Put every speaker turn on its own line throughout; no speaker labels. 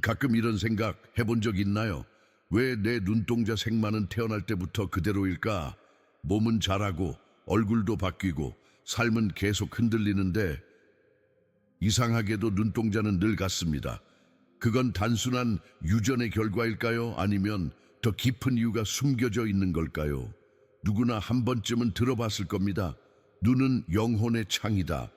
가끔 이런 생각 해본 적 있나요? 왜 내 눈동자 색만은 태어날 때부터 그대로일까? 몸은 자라고 얼굴도 바뀌고 삶은 계속 흔들리는데 이상하게도 눈동자는 늘 같습니다. 그건 단순한 유전의 결과일까요? 아니면 더 깊은 이유가 숨겨져 있는 걸까요? 누구나 한 번쯤은 들어봤을 겁니다. 눈은 영혼의 창이다.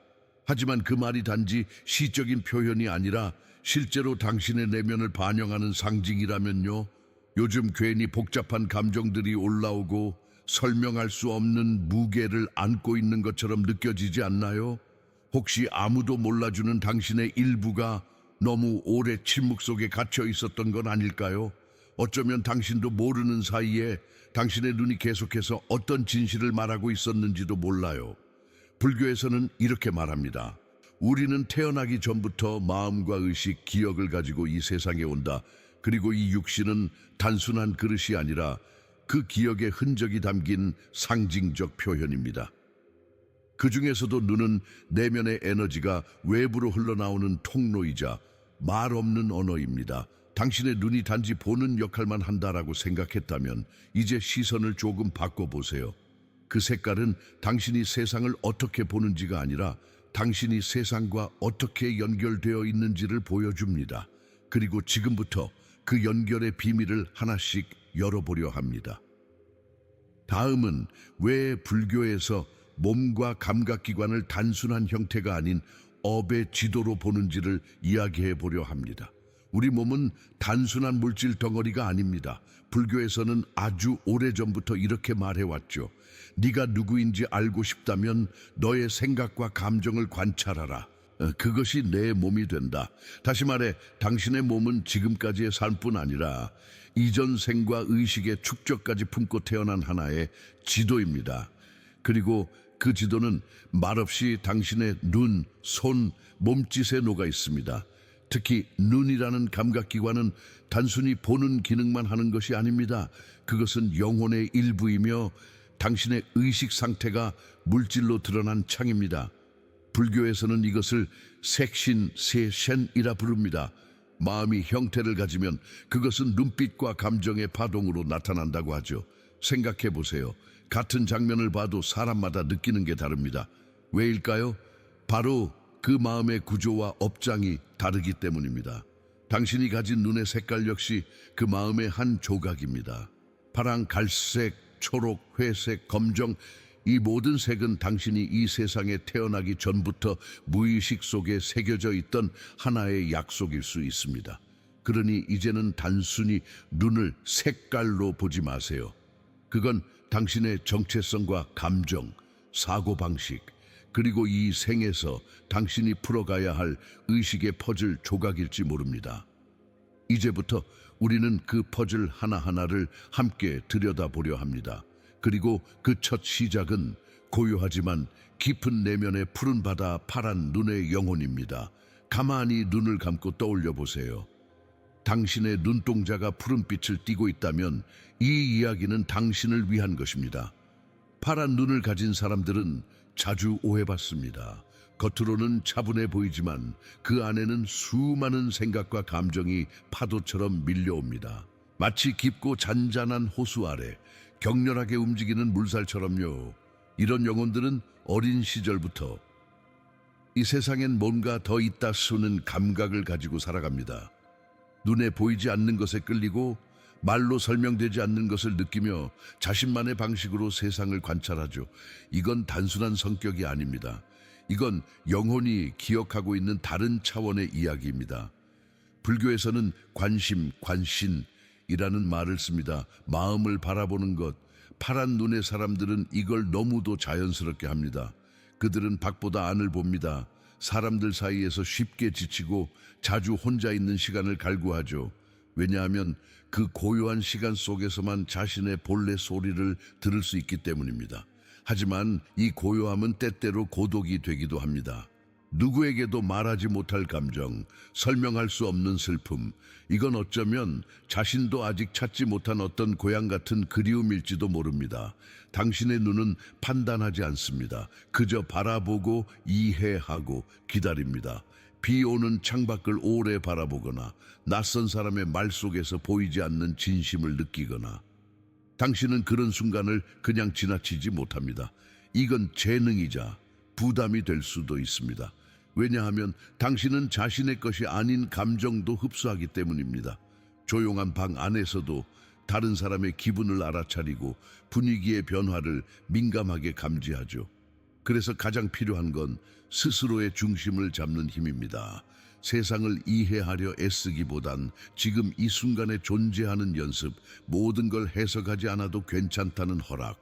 하지만 그 말이 단지 시적인 표현이 아니라 실제로 당신의 내면을 반영하는 상징이라면요. 요즘 괜히 복잡한 감정들이 올라오고 설명할 수 없는 무게를 안고 있는 것처럼 느껴지지 않나요? 혹시 아무도 몰라주는 당신의 일부가 너무 오래 침묵 속에 갇혀 있었던 건 아닐까요? 어쩌면 당신도 모르는 사이에 당신의 눈이 계속해서 어떤 진실을 말하고 있었는지도 몰라요. 불교에서는 이렇게 말합니다. 우리는 태어나기 전부터 마음과 의식, 기억을 가지고 이 세상에 온다. 그리고 이 육신은 단순한 그릇이 아니라 그 기억의 흔적이 담긴 상징적 표현입니다. 그 중에서도 눈은 내면의 에너지가 외부로 흘러나오는 통로이자 말 없는 언어입니다. 당신의 눈이 단지 보는 역할만 한다라고 생각했다면 이제 시선을 조금 바꿔보세요. 그 색깔은 당신이 세상을 어떻게 보는지가 아니라 당신이 세상과 어떻게 연결되어 있는지를 보여줍니다. 그리고 지금부터 그 연결의 비밀을 하나씩 열어보려 합니다. 다음은 왜 불교에서 몸과 감각기관을 단순한 형태가 아닌 업의 지도로 보는지를 이야기해 보려 합니다. 우리 몸은 단순한 물질 덩어리가 아닙니다. 불교에서는 아주 오래전부터 이렇게 말해왔죠. 네가 누구인지 알고 싶다면 너의 생각과 감정을 관찰하라. 그것이 내 몸이 된다. 다시 말해 당신의 몸은 지금까지의 삶뿐 아니라 이전 생과 의식의 축적까지 품고 태어난 하나의 지도입니다. 그리고 그 지도는 말없이 당신의 눈, 손, 몸짓에 녹아 있습니다. 특히 눈이라는 감각기관은 단순히 보는 기능만 하는 것이 아닙니다. 그것은 영혼의 일부이며 당신의 의식 상태가 물질로 드러난 창입니다. 불교에서는 이것을 색신, 세셴이라 부릅니다. 마음이 형태를 가지면 그것은 눈빛과 감정의 파동으로 나타난다고 하죠. 생각해 보세요. 같은 장면을 봐도 사람마다 느끼는 게 다릅니다. 왜일까요? 바로 그 마음의 구조와 업장이 다르기 때문입니다. 당신이 가진 눈의 색깔 역시 그 마음의 한 조각입니다. 파랑, 갈색, 초록, 회색, 검정, 이 모든 색은 당신이 이 세상에 태어나기 전부터 무의식 속에 새겨져 있던 하나의 약속일 수 있습니다. 그러니 이제는 단순히 눈을 색깔로 보지 마세요. 그건 당신의 정체성과 감정, 사고방식, 그리고 이 생에서 당신이 풀어가야 할 의식의 퍼즐 조각일지 모릅니다. 이제부터 우리는 그 퍼즐 하나하나를 함께 들여다보려 합니다. 그리고 그 첫 시작은 고요하지만 깊은 내면의 푸른 바다, 파란 눈의 영혼입니다. 가만히 눈을 감고 떠올려 보세요. 당신의 눈동자가 푸른빛을 띠고 있다면 이 이야기는 당신을 위한 것입니다. 파란 눈을 가진 사람들은 자주 오해받습니다. 겉으로는 차분해 보이지만 그 안에는 수많은 생각과 감정이 파도처럼 밀려옵니다. 마치 깊고 잔잔한 호수 아래 격렬하게 움직이는 물살처럼요. 이런 영혼들은 어린 시절부터 이 세상엔 뭔가 더 있다 쏘는 감각을 가지고 살아갑니다. 눈에 보이지 않는 것에 끌리고 말로 설명되지 않는 것을 느끼며 자신만의 방식으로 세상을 관찰하죠. 이건 단순한 성격이 아닙니다. 이건 영혼이 기억하고 있는 다른 차원의 이야기입니다. 불교에서는 관심, 관신이라는 말을 씁니다. 마음을 바라보는 것. 파란 눈의 사람들은 이걸 너무도 자연스럽게 합니다. 그들은 밖보다 안을 봅니다. 사람들 사이에서 쉽게 지치고 자주 혼자 있는 시간을 갈구하죠. 왜냐하면 그 고요한 시간 속에서만 자신의 본래 소리를 들을 수 있기 때문입니다. 하지만 이 고요함은 때때로 고독이 되기도 합니다. 누구에게도 말하지 못할 감정, 설명할 수 없는 슬픔, 이건 어쩌면 자신도 아직 찾지 못한 어떤 고향 같은 그리움일지도 모릅니다. 당신의 눈은 판단하지 않습니다. 그저 바라보고 이해하고 기다립니다. 비 오는 창밖을 오래 바라보거나 낯선 사람의 말 속에서 보이지 않는 진심을 느끼거나 당신은 그런 순간을 그냥 지나치지 못합니다. 이건 재능이자 부담이 될 수도 있습니다. 왜냐하면 당신은 자신의 것이 아닌 감정도 흡수하기 때문입니다. 조용한 방 안에서도 다른 사람의 기분을 알아차리고 분위기의 변화를 민감하게 감지하죠. 그래서 가장 필요한 건 스스로의 중심을 잡는 힘입니다. 세상을 이해하려 애쓰기보단 지금 이 순간에 존재하는 연습, 모든 걸 해석하지 않아도 괜찮다는 허락,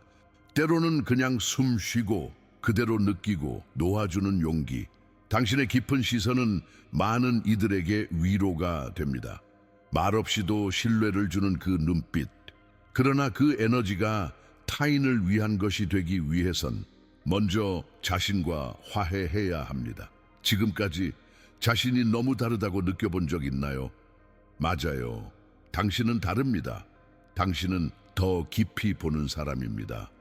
때로는 그냥 숨 쉬고 그대로 느끼고 놓아주는 용기, 당신의 깊은 시선은 많은 이들에게 위로가 됩니다. 말없이도 신뢰를 주는 그 눈빛, 그러나 그 에너지가 타인을 위한 것이 되기 위해선 먼저 자신과 화해해야 합니다. 지금까지 자신이 너무 다르다고 느껴본 적 있나요? 맞아요. 당신은 다릅니다. 당신은 더 깊이 보는 사람입니다.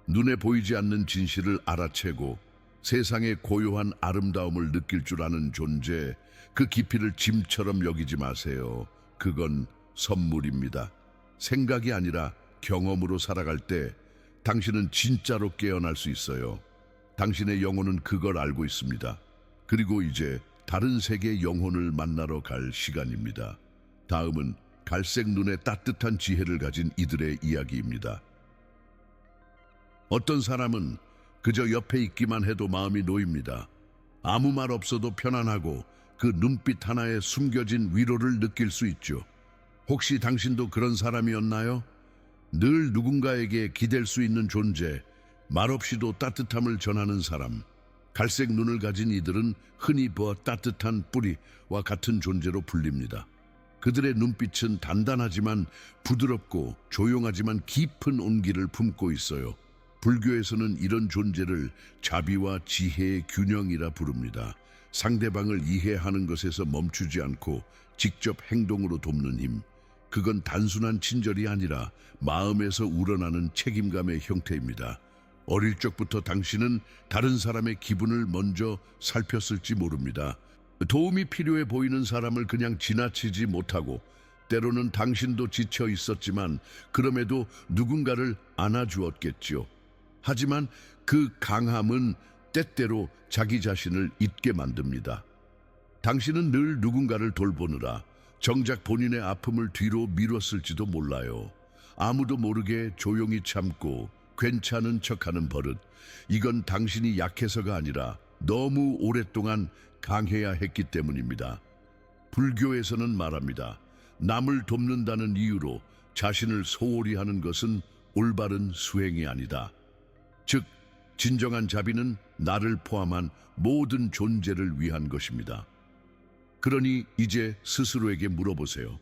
눈에 보이지 않는 진실을 알아채고 세상의 고요한 아름다움을 느낄 줄 아는 존재, 그 깊이를 짐처럼 여기지 마세요. 그건 선물입니다. 생각이 아니라 경험으로 살아갈 때 당신은 진짜로 깨어날 수 있어요. 당신의 영혼은 그걸 알고 있습니다. 그리고 이제 다른 세계의 영혼을 만나러 갈 시간입니다. 다음은 갈색 눈에 따뜻한 지혜를 가진 이들의 이야기입니다. 어떤 사람은 그저 옆에 있기만 해도 마음이 놓입니다. 아무 말 없어도 편안하고 그 눈빛 하나에 숨겨진 위로를 느낄 수 있죠. 혹시 당신도 그런 사람이었나요? 늘 누군가에게 기댈 수 있는 존재, 말없이도 따뜻함을 전하는 사람. 갈색 눈을 가진 이들은 흔히 따뜻한 뿌리와 같은 존재로 불립니다. 그들의 눈빛은 단단하지만 부드럽고 조용하지만 깊은 온기를 품고 있어요. 불교에서는 이런 존재를 자비와 지혜의 균형이라 부릅니다. 상대방을 이해하는 것에서 멈추지 않고 직접 행동으로 돕는 힘. 그건 단순한 친절이 아니라 마음에서 우러나는 책임감의 형태입니다. 어릴 적부터 당신은 다른 사람의 기분을 먼저 살폈을지 모릅니다. 도움이 필요해 보이는 사람을 그냥 지나치지 못하고 때로는 당신도 지쳐 있었지만 그럼에도 누군가를 안아주었겠죠. 하지만 그 강함은 때때로 자기 자신을 잊게 만듭니다. 당신은 늘 누군가를 돌보느라 정작 본인의 아픔을 뒤로 미뤘을지도 몰라요. 아무도 모르게 조용히 참고 괜찮은 척하는 버릇. 이건 당신이 약해서가 아니라 너무 오랫동안 강해야 했기 때문입니다. 불교에서는 말합니다. 남을 돕는다는 이유로 자신을 소홀히 하는 것은 올바른 수행이 아니다. 즉, 진정한 자비는 나를 포함한 모든 존재를 위한 것입니다. 그러니 이제 스스로에게 물어보세요.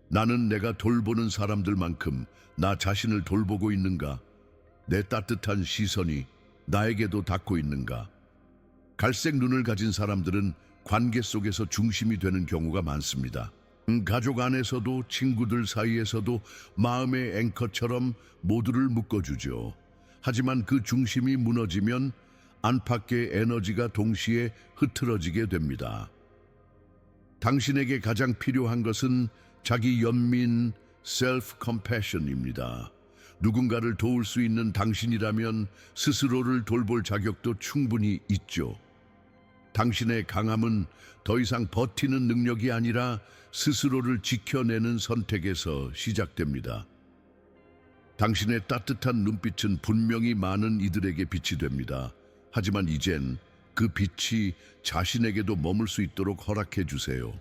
나는 내가 돌보는 사람들만큼 나 자신을 돌보고 있는가? 내 따뜻한 시선이 나에게도 닿고 있는가? 갈색 눈을 가진 사람들은 관계 속에서 중심이 되는 경우가 많습니다. 가족 안에서도 친구들 사이에서도 마음의 앵커처럼 모두를 묶어주죠. 하지만 그 중심이 무너지면 안팎의 에너지가 동시에 흐트러지게 됩니다. 당신에게 가장 필요한 것은 자기 연민, self-compassion입니다. 누군가를 도울 수 있는 당신이라면 스스로를 돌볼 자격도 충분히 있죠. 당신의 강함은 더 이상 버티는 능력이 아니라 스스로를 지켜내는 선택에서 시작됩니다. 당신의 따뜻한 눈빛은 분명히 많은 이들에게 빛이 됩니다. 하지만 이젠 그 빛이 자신에게도 머물 수 있도록 허락해 주세요.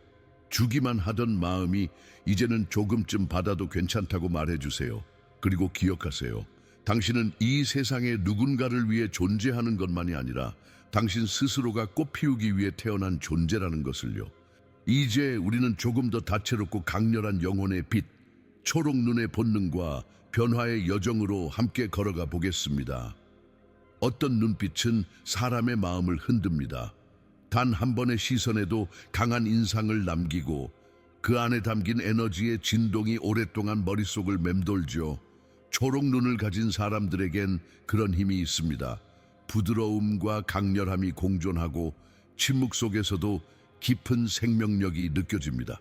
주기만 하던 마음이 이제는 조금쯤 받아도 괜찮다고 말해 주세요. 그리고 기억하세요. 당신은 이 세상에 누군가를 위해 존재하는 것만이 아니라 당신 스스로가 꽃피우기 위해 태어난 존재라는 것을요. 이제 우리는 조금 더 다채롭고 강렬한 영혼의 빛, 초록 눈의 본능과 변화의 여정으로 함께 걸어가 보겠습니다. 어떤 눈빛은 사람의 마음을 흔듭니다. 단 한 번의 시선에도 강한 인상을 남기고 그 안에 담긴 에너지의 진동이 오랫동안 머릿속을 맴돌죠. 초록 눈을 가진 사람들에겐 그런 힘이 있습니다. 부드러움과 강렬함이 공존하고 침묵 속에서도 깊은 생명력이 느껴집니다.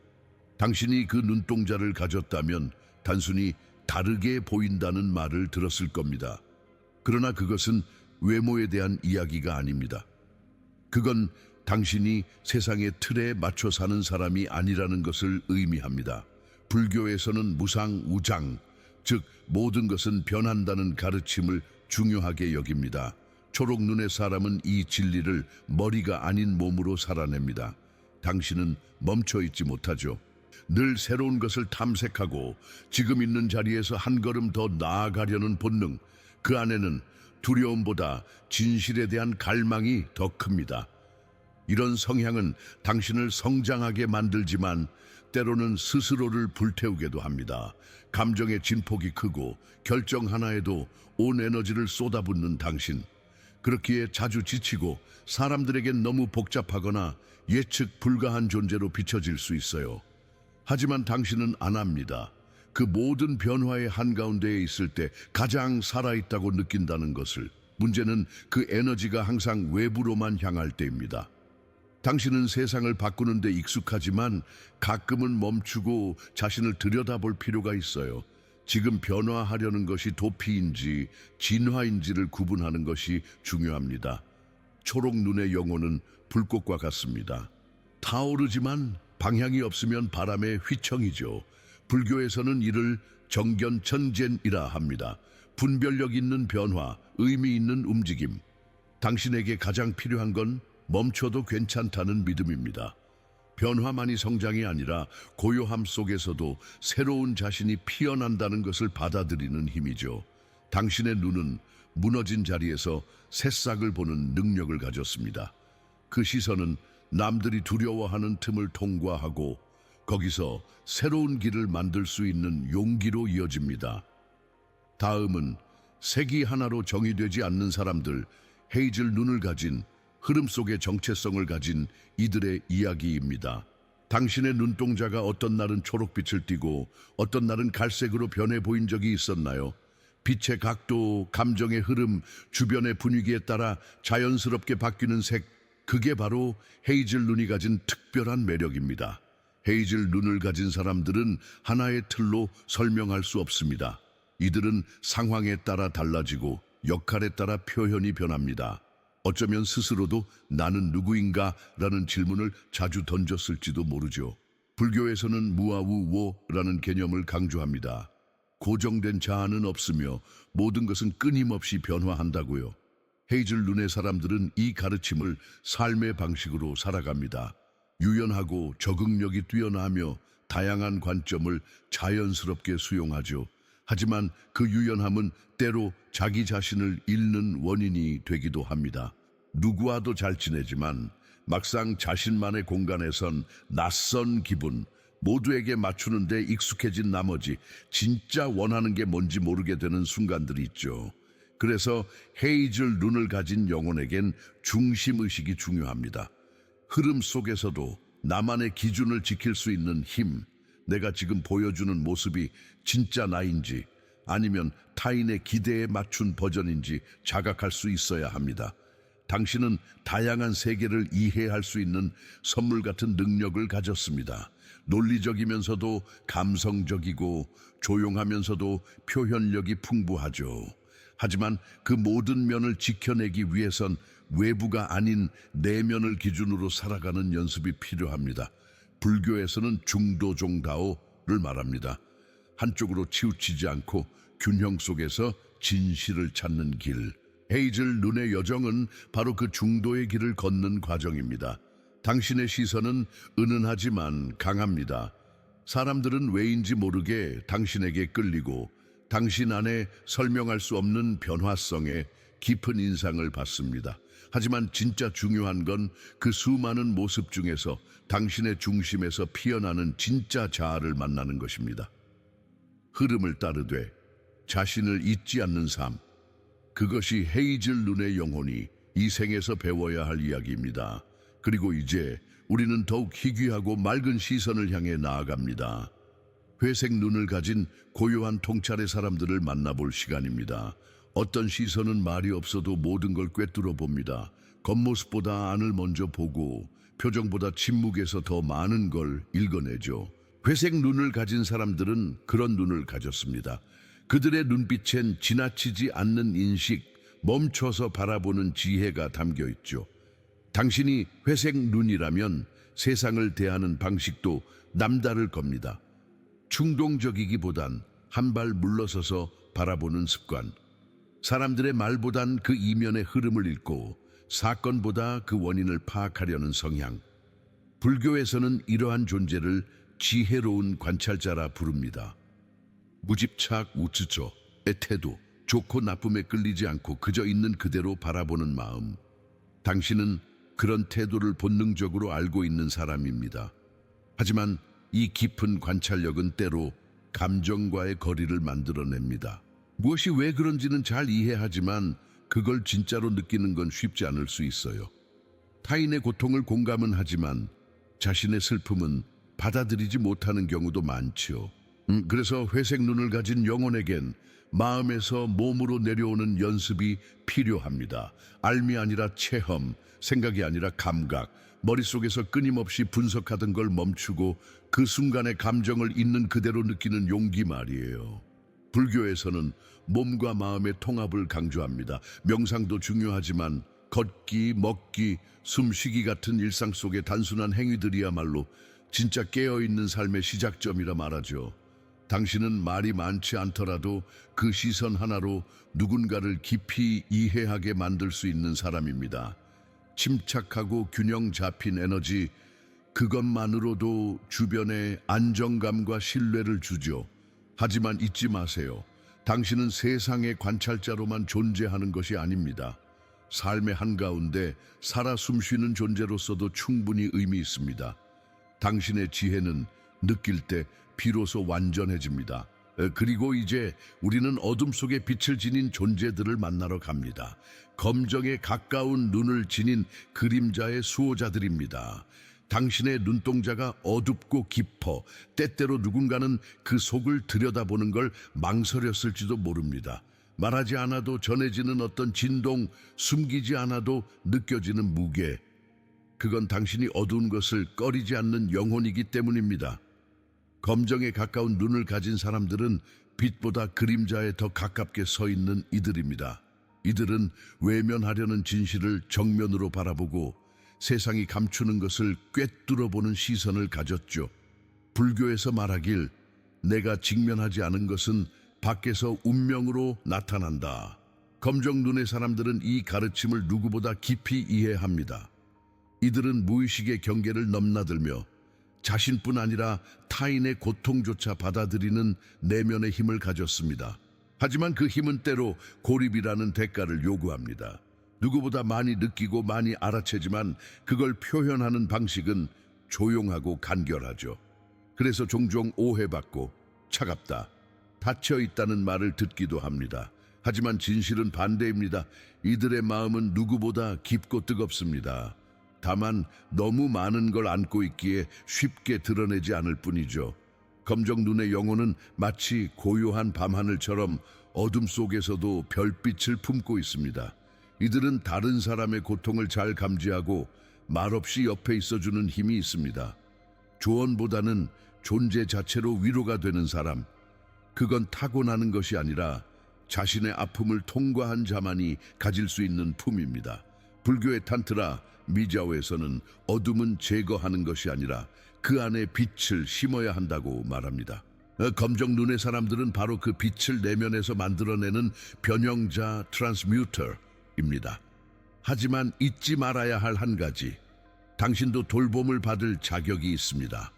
당신이 그 눈동자를 가졌다면 단순히 다르게 보인다는 말을 들었을 겁니다. 그러나 그것은 외모에 대한 이야기가 아닙니다. 그건 당신이 세상의 틀에 맞춰 사는 사람이 아니라는 것을 의미합니다. 불교에서는 무상우장, 즉 모든 것은 변한다는 가르침을 중요하게 여깁니다. 초록 눈의 사람은 이 진리를 머리가 아닌 몸으로 살아냅니다. 당신은 멈춰 있지 못하죠. 늘 새로운 것을 탐색하고 지금 있는 자리에서 한 걸음 더 나아가려는 본능, 그 안에는 두려움보다 진실에 대한 갈망이 더 큽니다. 이런 성향은 당신을 성장하게 만들지만 때로는 스스로를 불태우게도 합니다. 감정의 진폭이 크고 결정 하나에도 온 에너지를 쏟아붓는 당신. 그렇기에 자주 지치고 사람들에겐 너무 복잡하거나 예측 불가한 존재로 비춰질 수 있어요. 하지만 당신은 안 합니다. 그 모든 변화의 한가운데에 있을 때 가장 살아있다고 느낀다는 것을. 문제는 그 에너지가 항상 외부로만 향할 때입니다. 당신은 세상을 바꾸는 데 익숙하지만 가끔은 멈추고 자신을 들여다볼 필요가 있어요. 지금 변화하려는 것이 도피인지 진화인지를 구분하는 것이 중요합니다. 초록 눈의 영혼은 불꽃과 같습니다. 타오르지만 방향이 없으면 바람의 휘청이죠. 불교에서는 이를 정견천젠이라 합니다. 분별력 있는 변화, 의미 있는 움직임. 당신에게 가장 필요한 건 멈춰도 괜찮다는 믿음입니다. 변화만이 성장이 아니라 고요함 속에서도 새로운 자신이 피어난다는 것을 받아들이는 힘이죠. 당신의 눈은 무너진 자리에서 새싹을 보는 능력을 가졌습니다. 그 시선은 남들이 두려워하는 틈을 통과하고 거기서 새로운 길을 만들 수 있는 용기로 이어집니다. 다음은 색이 하나로 정의되지 않는 사람들, 헤이즐 눈을 가진 흐름 속의 정체성을 가진 이들의 이야기입니다. 당신의 눈동자가 어떤 날은 초록빛을 띠고 어떤 날은 갈색으로 변해 보인 적이 있었나요? 빛의 각도, 감정의 흐름, 주변의 분위기에 따라 자연스럽게 바뀌는 색, 그게 바로 헤이즐 눈이 가진 특별한 매력입니다. 헤이즐 눈을 가진 사람들은 하나의 틀로 설명할 수 없습니다. 이들은 상황에 따라 달라지고 역할에 따라 표현이 변합니다. 어쩌면 스스로도 나는 누구인가? 라는 질문을 자주 던졌을지도 모르죠. 불교에서는 무아우오라는 개념을 강조합니다. 고정된 자아는 없으며 모든 것은 끊임없이 변화한다고요. 헤이즐 눈의 사람들은 이 가르침을 삶의 방식으로 살아갑니다. 유연하고 적응력이 뛰어나며 다양한 관점을 자연스럽게 수용하죠. 하지만 그 유연함은 때로 자기 자신을 잃는 원인이 되기도 합니다. 누구와도 잘 지내지만 막상 자신만의 공간에선 낯선 기분, 모두에게 맞추는 데 익숙해진 나머지 진짜 원하는 게 뭔지 모르게 되는 순간들이 있죠. 그래서 헤이즐 눈을 가진 영혼에겐 중심의식이 중요합니다. 흐름 속에서도 나만의 기준을 지킬 수 있는 힘, 내가 지금 보여주는 모습이 진짜 나인지 아니면 타인의 기대에 맞춘 버전인지 자각할 수 있어야 합니다. 당신은 다양한 세계를 이해할 수 있는 선물 같은 능력을 가졌습니다. 논리적이면서도 감성적이고 조용하면서도 표현력이 풍부하죠. 하지만 그 모든 면을 지켜내기 위해선 외부가 아닌 내면을 기준으로 살아가는 연습이 필요합니다. 불교에서는 중도종다오를 말합니다. 한쪽으로 치우치지 않고 균형 속에서 진실을 찾는 길. 헤이즐 눈의 여정은 바로 그 중도의 길을 걷는 과정입니다. 당신의 시선은 은은하지만 강합니다. 사람들은 왜인지 모르게 당신에게 끌리고 당신 안에 설명할 수 없는 변화성에 깊은 인상을 받습니다. 하지만 진짜 중요한 건 그 수많은 모습 중에서 당신의 중심에서 피어나는 진짜 자아를 만나는 것입니다. 흐름을 따르되 자신을 잊지 않는 삶, 그것이 헤이즐 눈의 영혼이 이 생에서 배워야 할 이야기입니다. 그리고 이제 우리는 더욱 희귀하고 맑은 시선을 향해 나아갑니다. 회색 눈을 가진 고요한 통찰의 사람들을 만나볼 시간입니다. 어떤 시선은 말이 없어도 모든 걸 꿰뚫어 봅니다. 겉모습보다 안을 먼저 보고 표정보다 침묵에서 더 많은 걸 읽어내죠. 회색 눈을 가진 사람들은 그런 눈을 가졌습니다. 그들의 눈빛엔 지나치지 않는 인식, 멈춰서 바라보는 지혜가 담겨 있죠. 당신이 회색 눈이라면 세상을 대하는 방식도 남다를 겁니다. 충동적이기보단 한 발 물러서서 바라보는 습관. 사람들의 말보단 그 이면의 흐름을 읽고 사건보다 그 원인을 파악하려는 성향. 불교에서는 이러한 존재를 지혜로운 관찰자라 부릅니다. 무집착 우츠조의 태도, 좋고 나쁨에 끌리지 않고 그저 있는 그대로 바라보는 마음. 당신은 그런 태도를 본능적으로 알고 있는 사람입니다. 하지만 이 깊은 관찰력은 때로 감정과의 거리를 만들어냅니다. 무엇이 왜 그런지는 잘 이해하지만 그걸 진짜로 느끼는 건 쉽지 않을 수 있어요. 타인의 고통을 공감은 하지만 자신의 슬픔은 받아들이지 못하는 경우도 많죠. 그래서 회색 눈을 가진 영혼에겐 마음에서 몸으로 내려오는 연습이 필요합니다. 알미 아니라 체험, 생각이 아니라 감각, 머릿속에서 끊임없이 분석하던 걸 멈추고 그 순간의 감정을 있는 그대로 느끼는 용기 말이에요. 불교에서는 몸과 마음의 통합을 강조합니다. 명상도 중요하지만 걷기, 먹기, 숨쉬기 같은 일상 속의 단순한 행위들이야말로 진짜 깨어있는 삶의 시작점이라 말하죠. 당신은 말이 많지 않더라도 그 시선 하나로 누군가를 깊이 이해하게 만들 수 있는 사람입니다. 침착하고 균형 잡힌 에너지, 그것만으로도 주변에 안정감과 신뢰를 주죠. 하지만 잊지 마세요. 당신은 세상의 관찰자로만 존재하는 것이 아닙니다. 삶의 한가운데 살아 숨쉬는 존재로서도 충분히 의미 있습니다. 당신의 지혜는 느낄 때 비로소 완전해집니다. 그리고 이제 우리는 어둠 속에 빛을 지닌 존재들을 만나러 갑니다. 검정에 가까운 눈을 지닌 그림자의 수호자들입니다. 당신의 눈동자가 어둡고 깊어 때때로 누군가는 그 속을 들여다보는 걸 망설였을지도 모릅니다. 말하지 않아도 전해지는 어떤 진동, 숨기지 않아도 느껴지는 무게. 그건 당신이 어두운 것을 꺼리지 않는 영혼이기 때문입니다. 검정에 가까운 눈을 가진 사람들은 빛보다 그림자에 더 가깝게 서 있는 이들입니다. 이들은 외면하려는 진실을 정면으로 바라보고 세상이 감추는 것을 꿰뚫어보는 시선을 가졌죠. 불교에서 말하길 내가 직면하지 않은 것은 밖에서 운명으로 나타난다. 검정 눈의 사람들은 이 가르침을 누구보다 깊이 이해합니다. 이들은 무의식의 경계를 넘나들며 자신뿐 아니라 타인의 고통조차 받아들이는 내면의 힘을 가졌습니다. 하지만 그 힘은 때로 고립이라는 대가를 요구합니다. 누구보다 많이 느끼고 많이 알아채지만 그걸 표현하는 방식은 조용하고 간결하죠. 그래서 종종 오해받고 차갑다, 닫혀있다는 말을 듣기도 합니다. 하지만 진실은 반대입니다. 이들의 마음은 누구보다 깊고 뜨겁습니다. 다만 너무 많은 걸 안고 있기에 쉽게 드러내지 않을 뿐이죠. 검정 눈의 영혼은 마치 고요한 밤하늘처럼 어둠 속에서도 별빛을 품고 있습니다. 이들은 다른 사람의 고통을 잘 감지하고 말없이 옆에 있어주는 힘이 있습니다. 조언보다는 존재 자체로 위로가 되는 사람. 그건 타고나는 것이 아니라 자신의 아픔을 통과한 자만이 가질 수 있는 품입니다. 불교의 탄트라 미자오에서는 어둠은 제거하는 것이 아니라 그 안에 빛을 심어야 한다고 말합니다. 검정 눈의 사람들은 바로 그 빛을 내면에서 만들어내는 변형자 트랜스뮤터입니다. 하지만 잊지 말아야 할 한 가지, 당신도 돌봄을 받을 자격이 있습니다.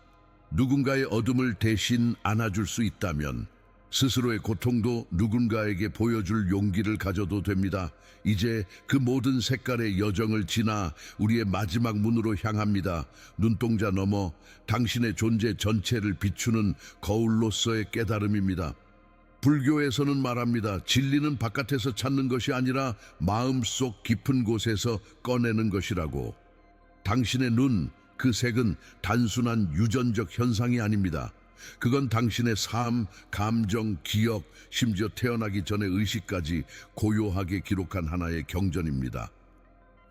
누군가의 어둠을 대신 안아줄 수 있다면 스스로의 고통도 누군가에게 보여줄 용기를 가져도 됩니다. 이제 그 모든 색깔의 여정을 지나 우리의 마지막 문으로 향합니다. 눈동자 너머 당신의 존재 전체를 비추는 거울로서의 깨달음입니다. 불교에서는 말합니다. 진리는 바깥에서 찾는 것이 아니라 마음속 깊은 곳에서 꺼내는 것이라고. 당신의 눈, 그 색은 단순한 유전적 현상이 아닙니다. 그건 당신의 삶, 감정, 기억, 심지어 태어나기 전의 의식까지 고요하게 기록한 하나의 경전입니다.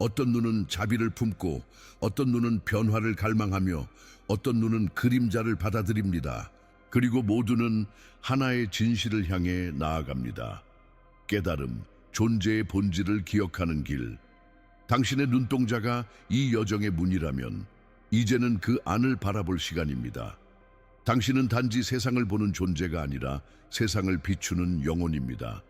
어떤 눈은 자비를 품고 어떤 눈은 변화를 갈망하며 어떤 눈은 그림자를 받아들입니다. 그리고 모두는 하나의 진실을 향해 나아갑니다. 깨달음, 존재의 본질을 기억하는 길. 당신의 눈동자가 이 여정의 문이라면 이제는 그 안을 바라볼 시간입니다. 당신은 단지 세상을 보는 존재가 아니라 세상을 비추는 영혼입니다.